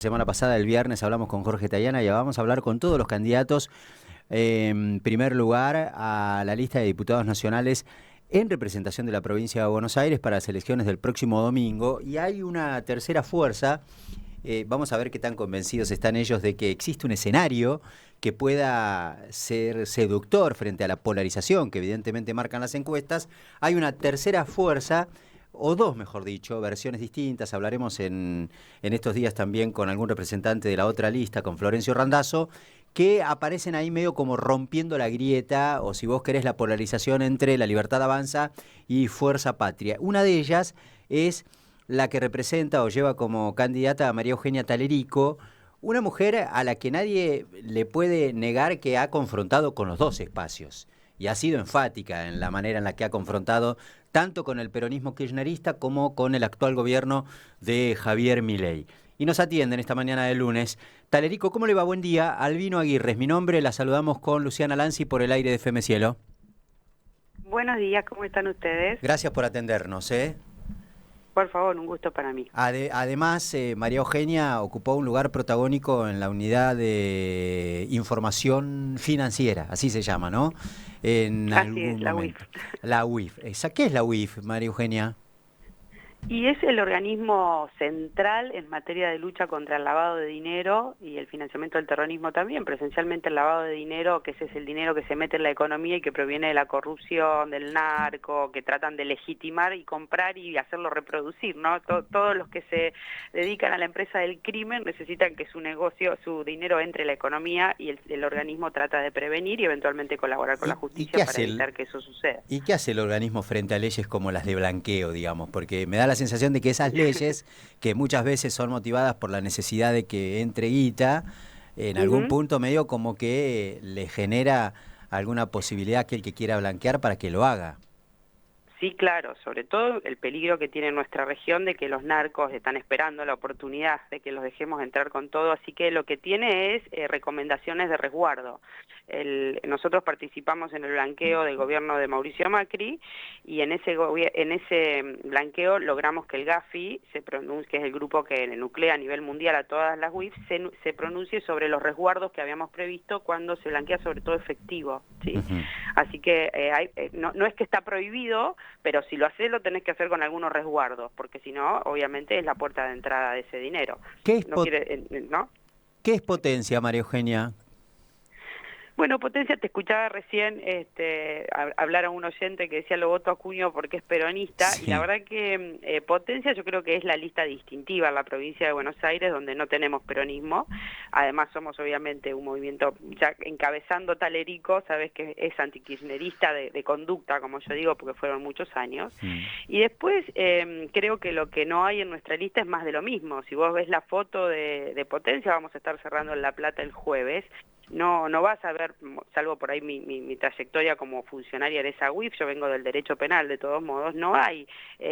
Semana pasada, el viernes, hablamos con Jorge Tayana y vamos a hablar con todos los candidatos, en primer lugar, a la lista de diputados nacionales en representación de la provincia de Buenos Aires para las elecciones del próximo domingo. Y hay una tercera fuerza, vamos a ver qué tan convencidos están ellos de que existe un escenario que pueda ser seductor frente a la polarización que evidentemente marcan las encuestas. Hay una tercera fuerza, o dos, mejor dicho, versiones distintas. Hablaremos en estos días también con algún representante de la otra lista, con Florencio Randazzo, que aparecen ahí medio como rompiendo la grieta, o si vos querés, la polarización entre La Libertad Avanza y Fuerza Patria. Una de ellas es la que representa o lleva como candidata a María Eugenia Talerico, una mujer a la que nadie le puede negar que ha confrontado con los dos espacios y ha sido enfática en la manera en la que ha confrontado tanto con el peronismo kirchnerista como con el actual gobierno de Javier Milei. Y nos atienden esta mañana de lunes. Talerico, ¿cómo le va? Buen día. Albino Aguirre es mi nombre, la saludamos con Luciana Lanzi por el aire de FM Cielo. Buenos días, ¿cómo están ustedes? Gracias por atendernos, ¿eh? Por favor, un gusto para mí. Además, María Eugenia ocupó un lugar protagónico en la unidad de información financiera, así se llama, ¿no? En Así es, algún la UIF. momento. La UIF. ¿Qué es la UIF, María Eugenia? Y es el organismo central en materia de lucha contra el lavado de dinero y el financiamiento del terrorismo también, pero esencialmente el lavado de dinero, que ese es el dinero que se mete en la economía y que proviene de la corrupción, del narco, que tratan de legitimar y comprar y hacerlo reproducir, ¿no? Todos los que se dedican a la empresa del crimen necesitan que su negocio, su dinero entre en la economía y el organismo trata de prevenir y eventualmente colaborar con la justicia para evitar que eso suceda. ¿Y qué hace el organismo frente a leyes como las de blanqueo, digamos? Porque me da la sensación de que esas leyes, que muchas veces son motivadas por la necesidad de que entre guita, en algún punto medio como que le genera alguna posibilidad a aquel que quiera blanquear para que lo haga. Sí, claro, sobre todo el peligro que tiene nuestra región de que los narcos están esperando la oportunidad de que los dejemos entrar con todo, así que lo que tiene es recomendaciones de resguardo. Nosotros participamos en el blanqueo del gobierno de Mauricio Macri y en ese blanqueo logramos que el GAFI, que es el grupo que nuclea a nivel mundial a todas las UIF, se pronuncie sobre los resguardos que habíamos previsto cuando se blanquea sobre todo efectivo, ¿sí? Así que no es que está prohibido, pero si lo haces lo tenés que hacer con algunos resguardos, porque si no, obviamente es la puerta de entrada de ese dinero. ¿No? ¿Qué es potencia, María Eugenia? Bueno, Potencia, te escuchaba recién hablar a un oyente que decía lo voto a Acuña porque es peronista, sí. Y la verdad que Potencia yo creo que es la lista distintiva en la provincia de Buenos Aires, donde no tenemos peronismo. Además somos obviamente un movimiento, ya encabezando Talerico, sabes que es antikirchnerista de conducta, como yo digo, porque fueron muchos años. Y después creo que lo que no hay en nuestra lista es más de lo mismo. Si vos ves la foto de Potencia, vamos a estar cerrando en La Plata el jueves. No vas a ver, salvo por ahí mi trayectoria como funcionaria en esa UIF, yo vengo del derecho penal, de todos modos, no hay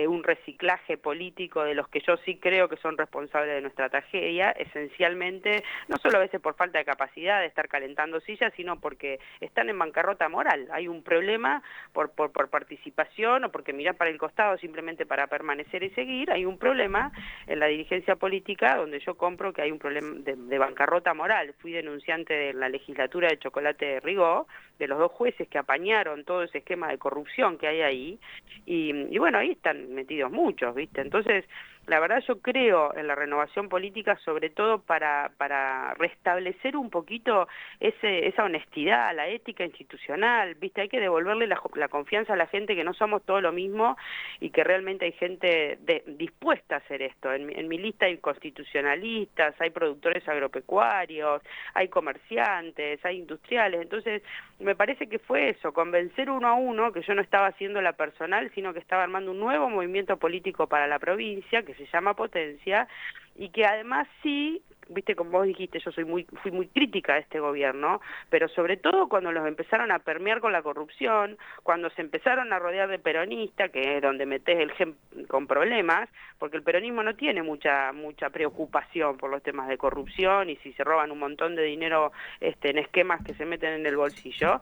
un reciclaje político de los que yo sí creo que son responsables de nuestra tragedia, esencialmente, no solo a veces por falta de capacidad de estar calentando sillas, sino porque están en bancarrota moral. Hay un problema por participación o porque mirás para el costado simplemente para permanecer y seguir, hay un problema en la dirigencia política donde yo compro que hay un problema de bancarrota moral. Fui denunciante de la legislatura de Chocolate de Rigó, de los dos jueces que apañaron todo ese esquema de corrupción que hay ahí, y bueno, ahí están metidos muchos, ¿viste? Entonces, la verdad yo creo en la renovación política, sobre todo para restablecer un poquito esa honestidad, la ética institucional, ¿viste? Hay que devolverle la confianza a la gente que no somos todo lo mismo y que realmente hay gente dispuesta a hacer esto. En mi lista hay constitucionalistas, hay productores agropecuarios, hay comerciantes, hay industriales, entonces me parece que fue eso, convencer uno a uno, que yo no estaba haciendo la personal, sino que estaba armando un nuevo movimiento político para la provincia, que se llama Potencia, y que además sí, viste, como vos dijiste, yo fui muy crítica de este gobierno, pero sobre todo cuando los empezaron a permear con la corrupción, cuando se empezaron a rodear de peronistas, que es donde metés el gen con problemas, porque el peronismo no tiene mucha preocupación por los temas de corrupción y si se roban un montón de dinero en esquemas que se meten en el bolsillo.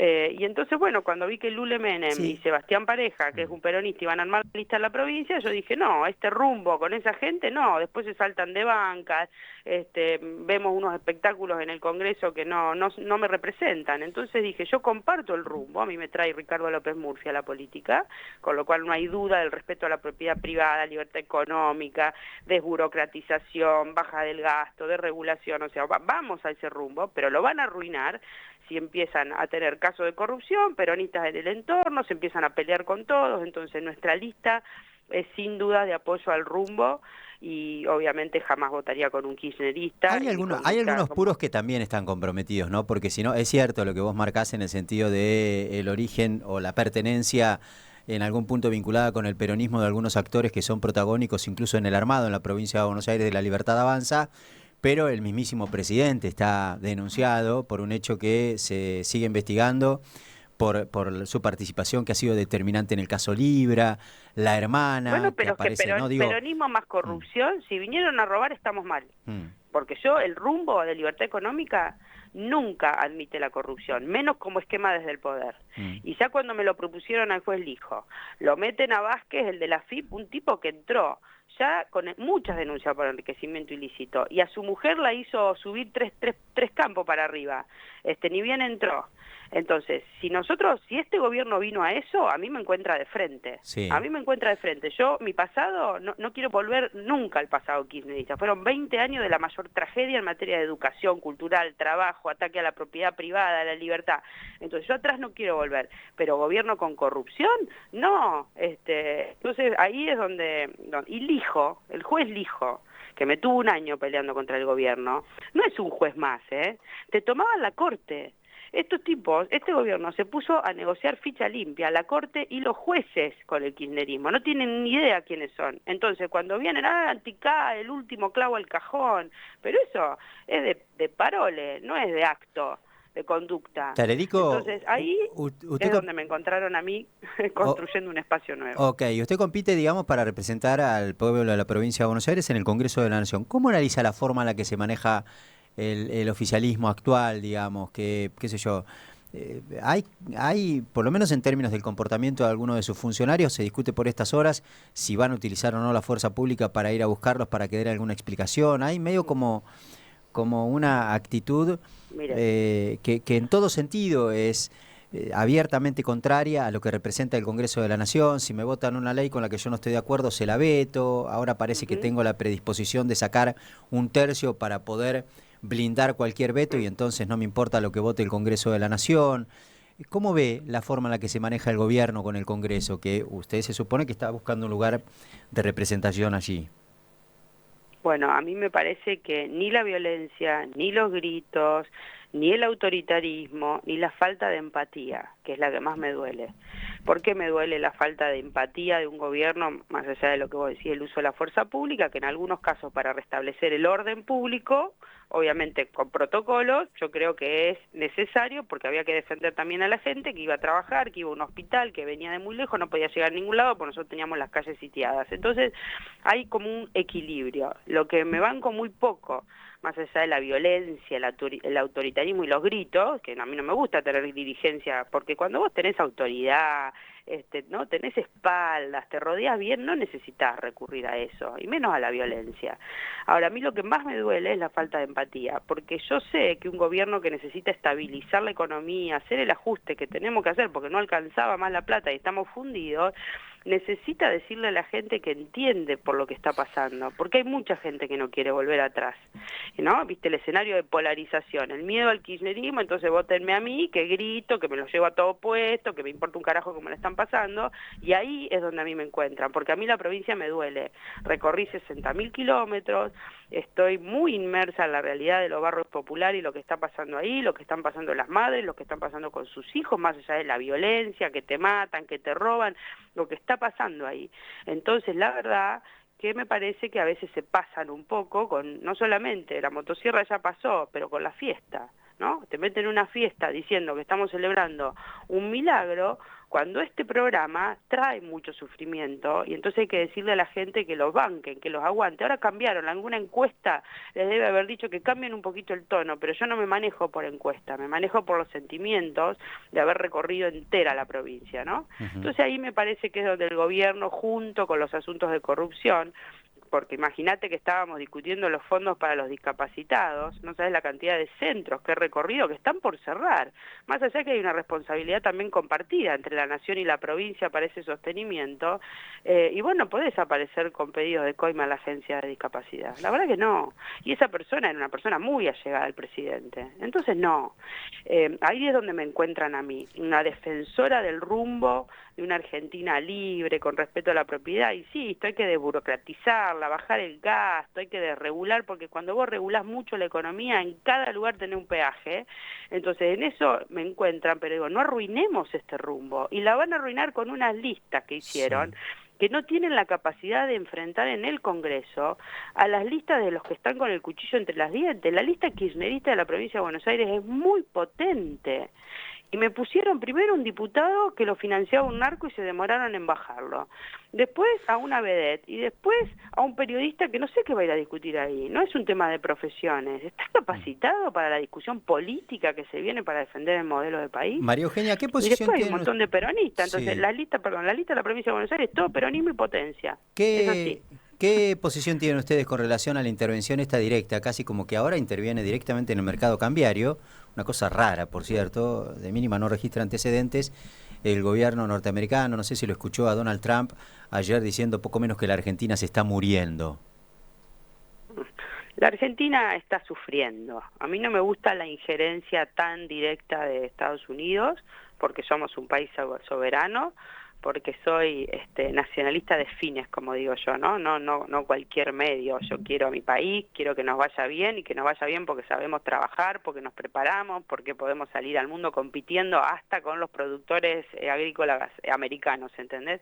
Y entonces, bueno, cuando vi que Lule Menem y Sí. Sebastián Pareja, que es un peronista, iban a armar la lista en la provincia, yo dije, no, este rumbo con esa gente, no, después se saltan de bancas, vemos unos espectáculos en el Congreso que no me representan. Entonces dije, yo comparto el rumbo, a mí me trae Ricardo López Murphy a la política, con lo cual no hay duda del respeto a la propiedad privada, libertad económica, desburocratización, baja del gasto, desregulación, o sea, vamos a ese rumbo, pero lo van a arruinar si empiezan a tener casos de corrupción, peronistas en el entorno, se empiezan a pelear con todos. Entonces nuestra lista es sin duda de apoyo al rumbo y obviamente jamás votaría con un kirchnerista Hay y algunos, con hay Mica algunos como... puros que también están comprometidos, ¿no? Porque si no, es cierto lo que vos marcás en el sentido de el origen o la pertenencia en algún punto vinculada con el peronismo de algunos actores que son protagónicos incluso en el armado en la provincia de Buenos Aires de la Libertad Avanza, pero el mismísimo presidente está denunciado por un hecho que se sigue investigando por su participación que ha sido determinante en el caso Libra, la Bueno, hermana que pero es que aparece, no digo... peronismo más Mm, corrupción, si vinieron a robar estamos mal. mm, Porque yo, el rumbo de libertad económica nunca admite la corrupción, menos como esquema desde el poder. mm. Y ya cuando me lo propusieron al juez Lijo, lo meten a Vázquez, el de la FIP, un tipo que entró ya con muchas denuncias por enriquecimiento ilícito, y a su mujer la hizo subir tres campos para arriba, ni bien entró. Entonces, si este gobierno vino a eso, a mí me encuentra de frente. A Sí. mí me encuentra de frente. Yo, mi pasado, no quiero volver nunca al pasado kirchnerista. Fueron 20 años de la mayor tragedia en materia de educación, cultural, trabajo, ataque a la propiedad privada, a la libertad. Entonces, yo atrás no quiero volver. Pero gobierno con corrupción, no. Entonces, ahí es donde... Y Lijo, el juez Lijo, que me tuvo un año peleando contra el gobierno, no es un juez más, ¿eh? Te tomaban la corte. Estos tipos, este gobierno se puso a negociar ficha limpia, la corte y los jueces con el kirchnerismo, no tienen ni idea quiénes son. Entonces cuando vienen, anticá, el último clavo al cajón, pero eso es de parole, no es de acto, de conducta. Talerico, Entonces ahí usted... es donde me encontraron a mí construyendo un espacio nuevo. Ok, usted compite, digamos, para representar al pueblo de la provincia de Buenos Aires en el Congreso de la Nación. ¿Cómo analiza la forma en la que se maneja el oficialismo actual, digamos, que, qué sé yo, hay, por lo menos en términos del comportamiento de algunos de sus funcionarios, se discute por estas horas si van a utilizar o no la fuerza pública para ir a buscarlos, para que den alguna explicación? Hay medio como una actitud Mire, que en todo sentido es abiertamente contraria a lo que representa el Congreso de la Nación. Si me votan una ley con la que yo no estoy de acuerdo, se la veto. Ahora parece que tengo la predisposición de sacar un tercio para poder blindar cualquier veto y entonces no me importa lo que vote el Congreso de la Nación. ¿Cómo ve la forma en la que se maneja el gobierno con el Congreso? Que usted se supone que está buscando un lugar de representación allí. bueno, a mí me parece que ni la violencia, ni los gritos, ni el autoritarismo, ni la falta de empatía, que es la que más me duele. ¿Por qué me duele la falta de empatía de un gobierno, más allá de lo que vos decís, el uso de la fuerza pública, que en algunos casos para restablecer el orden público, obviamente con protocolos, yo creo que es necesario porque había que defender también a la gente que iba a trabajar, que iba a un hospital, que venía de muy lejos, no podía llegar a ningún lado porque nosotros teníamos las calles sitiadas. Entonces hay como un equilibrio. Lo que me banco muy poco, más allá de la violencia, el autoritarismo y los gritos, que a mí no me gusta tener dirigencia, porque cuando vos tenés autoridad, no tenés espaldas, te rodeas bien, no necesitas recurrir a eso, y menos a la violencia. Ahora, a mí lo que más me duele es la falta de empatía, porque yo sé que un gobierno que necesita estabilizar la economía, hacer el ajuste que tenemos que hacer porque no alcanzaba más la plata y estamos fundidos, necesita decirle a la gente que entiende por lo que está pasando, porque hay mucha gente que no quiere volver atrás, ¿no? Viste el escenario de polarización, el miedo al kirchnerismo, entonces votenme a mí, que grito, que me lo llevo a todo puesto, que me importa un carajo cómo le están pasando, y ahí es donde a mí me encuentran, porque a mí la provincia me duele. Recorrí 60.000 kilómetros, estoy muy inmersa en la realidad de los barrios populares y lo que está pasando ahí, lo que están pasando las madres, lo que están pasando con sus hijos, más allá de la violencia, que te matan, que te roban, lo que está pasando ahí. Entonces, la verdad que me parece que a veces se pasan un poco con, no solamente la motosierra ya pasó, pero con la fiesta. ¿no? Te meten en una fiesta diciendo que estamos celebrando un milagro, cuando este programa trae mucho sufrimiento, y entonces hay que decirle a la gente que los banquen, que los aguante. Ahora cambiaron, alguna encuesta les debe haber dicho que cambien un poquito el tono, pero yo no me manejo por encuesta, me manejo por los sentimientos de haber recorrido entera la provincia, ¿no? Entonces ahí me parece que es donde el gobierno, junto con los asuntos de corrupción, porque imagínate que estábamos discutiendo los fondos para los discapacitados, no sabes la cantidad de centros que he recorrido que están por cerrar, más allá que hay una responsabilidad también compartida entre la nación y la provincia para ese sostenimiento, y vos no podés aparecer con pedidos de coima a la agencia de discapacidad, la verdad que no, y esa persona era una persona muy allegada al presidente, entonces no, ahí es donde me encuentran a mí, una defensora del rumbo de una Argentina libre, con respeto a la propiedad, insisto, hay que desburocratizarla, bajar el gasto, hay que desregular, porque cuando vos regulás mucho la economía, en cada lugar tenés un peaje, entonces en eso me encuentran, pero digo, no arruinemos este rumbo, y la van a arruinar con unas listas que hicieron, que no tienen la capacidad de enfrentar en el Congreso a las listas de los que están con el cuchillo entre las dientes. La lista kirchnerista de la provincia de Buenos Aires es muy potente. Y me pusieron primero un diputado que lo financiaba un narco y se demoraron en bajarlo. Después a una vedette y después a un periodista que no sé qué va a ir a discutir ahí. No es un tema de profesiones. ¿Estás capacitado para la discusión política que se viene para defender el modelo de país? María Eugenia, ¿qué Y posición después hay un tiene montón de peronistas. Entonces Sí. la lista de la provincia de Buenos Aires es todo peronismo y potencia. Es así. ¿Qué posición tienen ustedes con relación a la intervención esta directa? Casi como que ahora interviene directamente en el mercado cambiario, una cosa rara, por cierto, de mínima no registra antecedentes. El gobierno norteamericano, no sé si lo escuchó a Donald Trump ayer diciendo poco menos que la Argentina se está muriendo. La Argentina está sufriendo. A mí no me gusta la injerencia tan directa de Estados Unidos, porque somos un país soberano, porque soy nacionalista de fines, como digo yo, ¿no? No cualquier medio. Yo quiero a mi país, quiero que nos vaya bien, y que nos vaya bien porque sabemos trabajar, porque nos preparamos, porque podemos salir al mundo compitiendo hasta con los productores agrícolas americanos, ¿entendés?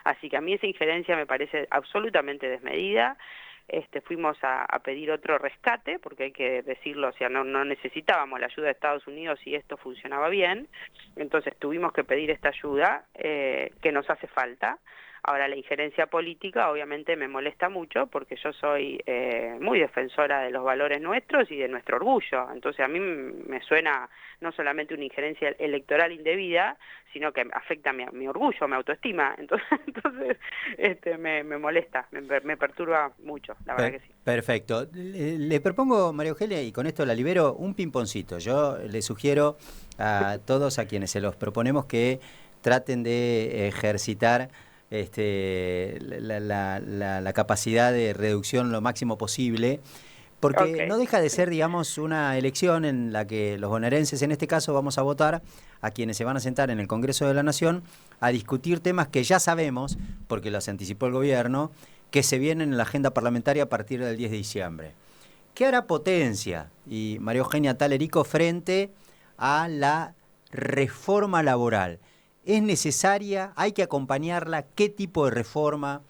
Así que a mí esa injerencia me parece absolutamente desmedida. Fuimos a pedir otro rescate, porque hay que decirlo, o sea, no necesitábamos la ayuda de Estados Unidos y esto funcionaba bien, entonces tuvimos que pedir esta ayuda que nos hace falta. Ahora, la injerencia política obviamente me molesta mucho, porque yo soy muy defensora de los valores nuestros y de nuestro orgullo, entonces a mí me suena no solamente una injerencia electoral indebida, sino que afecta a mi orgullo, mi autoestima, entonces me molesta, me perturba mucho, la verdad que sí. Perfecto. Le propongo, María Eugenia, y con esto la libero, un pimponcito. Yo le sugiero a todos a quienes se los proponemos que traten de ejercitar la capacidad de reducción lo máximo posible, porque no deja de ser, digamos, una elección en la que los bonaerenses, en este caso, vamos a votar a quienes se van a sentar en el Congreso de la Nación a discutir temas que ya sabemos, porque los anticipó el gobierno, que se vienen en la agenda parlamentaria a partir del 10 de diciembre. ¿Qué hará Potencia y María Eugenia Talerico frente a la reforma laboral? ¿Es necesaria? ¿Hay que acompañarla? ¿Qué tipo de reforma?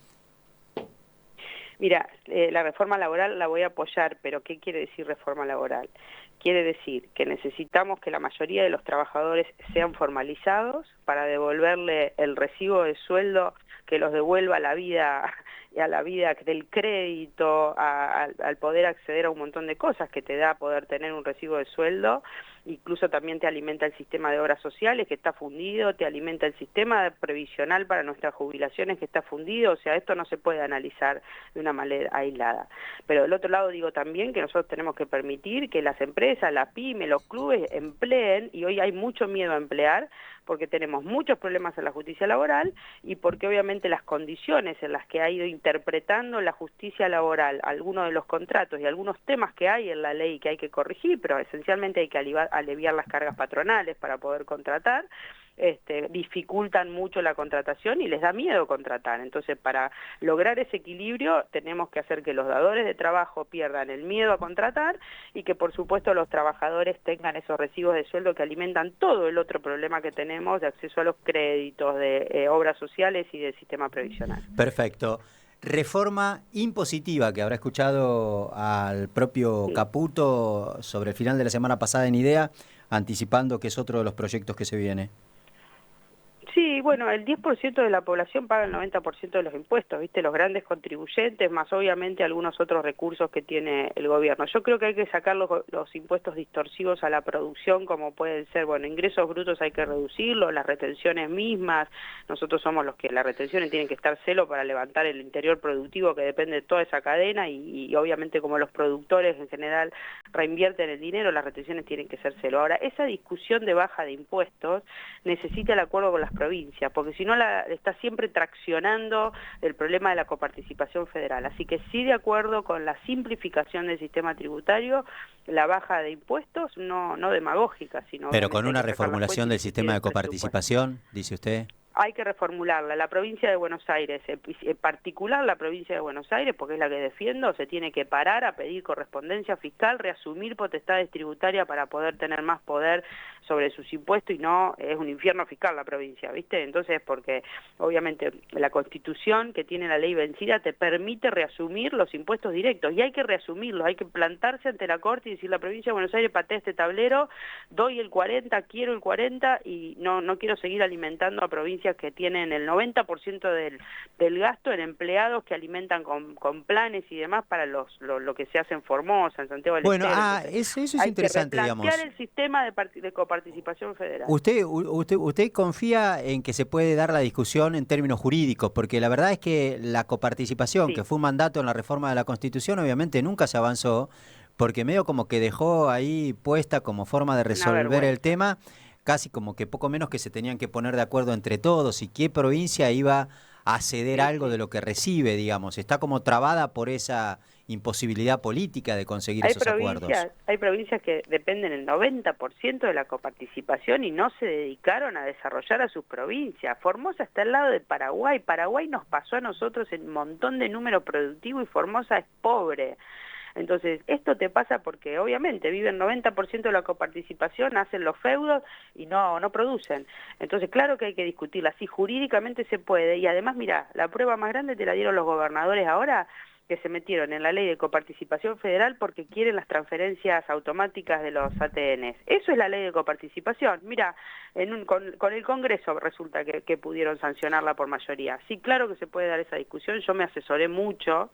Mira, la reforma laboral la voy a apoyar, pero ¿qué quiere decir reforma laboral? Quiere decir que necesitamos que la mayoría de los trabajadores sean formalizados para devolverle el recibo de sueldo que los devuelva a la vida del crédito, al poder acceder a un montón de cosas que te da poder tener un recibo de sueldo. Incluso también te alimenta el sistema de obras sociales que está fundido, te alimenta el sistema previsional para nuestras jubilaciones que está fundido, o sea, esto no se puede analizar de una manera aislada. Pero del otro lado digo también que nosotros tenemos que permitir que las empresas, la pyme, los clubes empleen, y hoy hay mucho miedo a emplear, porque tenemos muchos problemas en la justicia laboral y porque obviamente las condiciones en las que ha ido interpretando la justicia laboral algunos de los contratos y algunos temas que hay en la ley que hay que corregir, pero esencialmente hay que aliviar las cargas patronales para poder contratar, dificultan mucho la contratación y les da miedo contratar. Entonces, para lograr ese equilibrio tenemos que hacer que los dadores de trabajo pierdan el miedo a contratar y que por supuesto los trabajadores tengan esos recibos de sueldo que alimentan todo el otro problema que tenemos de acceso a los créditos, de obras sociales y del sistema previsional. Perfecto. reforma impositiva que habrá escuchado al propio Sí. Caputo sobre el final de la semana pasada en IDEA, anticipando que es otro de los proyectos que se viene. Sí, bueno, el 10% de la población paga el 90% de los impuestos, ¿viste? Los grandes contribuyentes, más obviamente algunos otros recursos que tiene el gobierno. Yo creo que hay que sacar los impuestos distorsivos a la producción, como pueden ser, bueno, ingresos brutos hay que reducirlos, las retenciones mismas. Nosotros somos los que las retenciones tienen que estar celo para levantar el interior productivo que depende de toda esa cadena y obviamente como los productores en general reinvierten el dinero, las retenciones tienen que ser celo. Ahora, esa discusión de baja de impuestos necesita el acuerdo con las provincias, porque si no está siempre traccionando el problema de la coparticipación federal. Así que sí, de acuerdo con la simplificación del sistema tributario, la baja de impuestos, no demagógica, sino Pero con obviamente hay una que sacar las cuentas reformulación y del discutir sistema el de presupuesto. coparticipación, dice usted. Hay que reformularla. La provincia de Buenos Aires, en particular la provincia de Buenos Aires, porque es la que defiendo, se tiene que parar a pedir correspondencia fiscal, reasumir potestades tributarias para poder tener más poder sobre sus impuestos y no es un infierno fiscal la provincia, ¿viste? Entonces, porque obviamente la Constitución que tiene la ley vencida te permite reasumir los impuestos directos y hay que reasumirlos, hay que plantarse ante la Corte y decir la provincia de Buenos Aires patea este tablero, doy el 40, quiero el 40 y no quiero seguir alimentando a provincias que tienen el 90% del gasto en empleados que alimentan con planes y demás para lo que se hace en Formosa, en Santiago del Bueno, Estero. Entonces, eso es hay que interesante, replantear digamos. el sistema de coparticipación federal. ¿Usted confía en que se puede dar la discusión en términos jurídicos? Porque la verdad es que la coparticipación, que Sí, fue un mandato en la reforma de la Constitución, obviamente nunca se avanzó, porque medio como que dejó ahí puesta como forma de una resolver el vergüenza. tema, casi como que poco menos que se tenían que poner de acuerdo entre todos y qué provincia iba a ceder Sí, algo de sí. lo que recibe, digamos. Está como trabada por esa imposibilidad política de conseguir esos acuerdos. Hay provincias que dependen el 90% de la coparticipación y no se dedicaron a desarrollar a sus provincias. Formosa está al lado de Paraguay. Paraguay nos pasó a nosotros en un montón de número productivo y Formosa es pobre. Entonces, esto te pasa porque obviamente viven 90% de la coparticipación, hacen los feudos y no producen. Entonces, claro que hay que discutirla, sí, jurídicamente se puede. Y además, mira, la prueba más grande te la dieron los gobernadores ahora, que se metieron en la ley de coparticipación federal porque quieren las transferencias automáticas de los ATNs. Eso es la ley de coparticipación. Mira, con el Congreso resulta que pudieron sancionarla por mayoría. Sí, claro que se puede dar esa discusión. Yo me asesoré mucho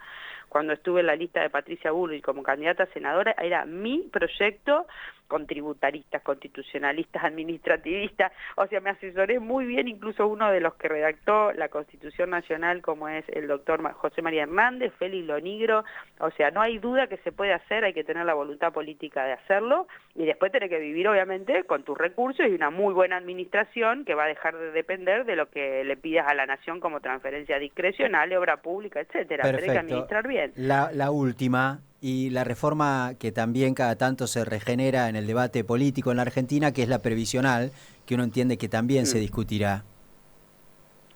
cuando estuve en la lista de Patricia Bullrich como candidata a senadora. Era mi proyecto con tributaristas, constitucionalistas, administrativistas, o sea, me asesoré muy bien, incluso uno de los que redactó la Constitución Nacional, como es el doctor José María Hernández, Félix Lonigro, o sea, no hay duda que se puede hacer, hay que tener la voluntad política de hacerlo, y después tener que vivir, obviamente, con tus recursos y una muy buena administración que va a dejar de depender de lo que le pidas a la nación como transferencia discrecional, obra pública, etcétera, tenés que Perfecto. administrar bien. La última, y la reforma que también cada tanto se regenera en el debate político en la Argentina, que es la previsional, que uno entiende que también se Mm. discutirá.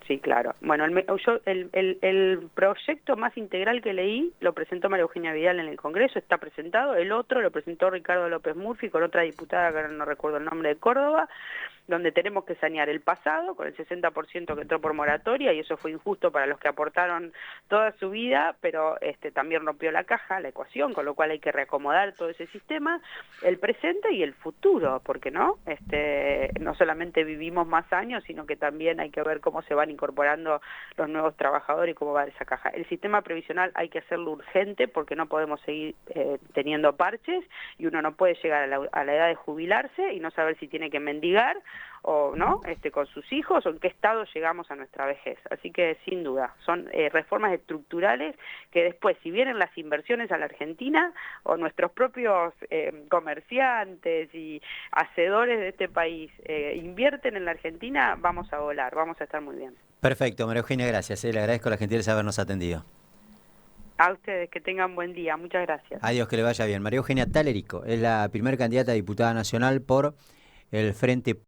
Sí, claro. Bueno, el proyecto más integral que leí lo presentó María Eugenia Vidal en el Congreso, está presentado. El otro lo presentó Ricardo López Murphy con otra diputada que ahora no recuerdo el nombre, de Córdoba, donde tenemos que sanear el pasado con el 60% que entró por moratoria y eso fue injusto para los que aportaron toda su vida, pero también rompió la caja, la ecuación, con lo cual hay que reacomodar todo ese sistema, el presente y el futuro, porque no solamente vivimos más años, sino que también hay que ver cómo se van incorporando los nuevos trabajadores y cómo va esa caja. El sistema previsional hay que hacerlo urgente porque no podemos seguir teniendo parches y uno no puede llegar a la edad de jubilarse y no saber si tiene que mendigar o no, con sus hijos o en qué estado llegamos a nuestra vejez. Así que sin duda, son reformas estructurales que después, si vienen las inversiones a la Argentina o nuestros propios comerciantes y hacedores de este país invierten en la Argentina, vamos a volar, vamos a estar muy bien. Perfecto, María Eugenia, gracias. Le agradezco la gentileza de habernos atendido. A ustedes, que tengan buen día. Muchas gracias. Adiós, que le vaya bien. María Eugenia Talerico es la primera candidata a diputada nacional por el Frente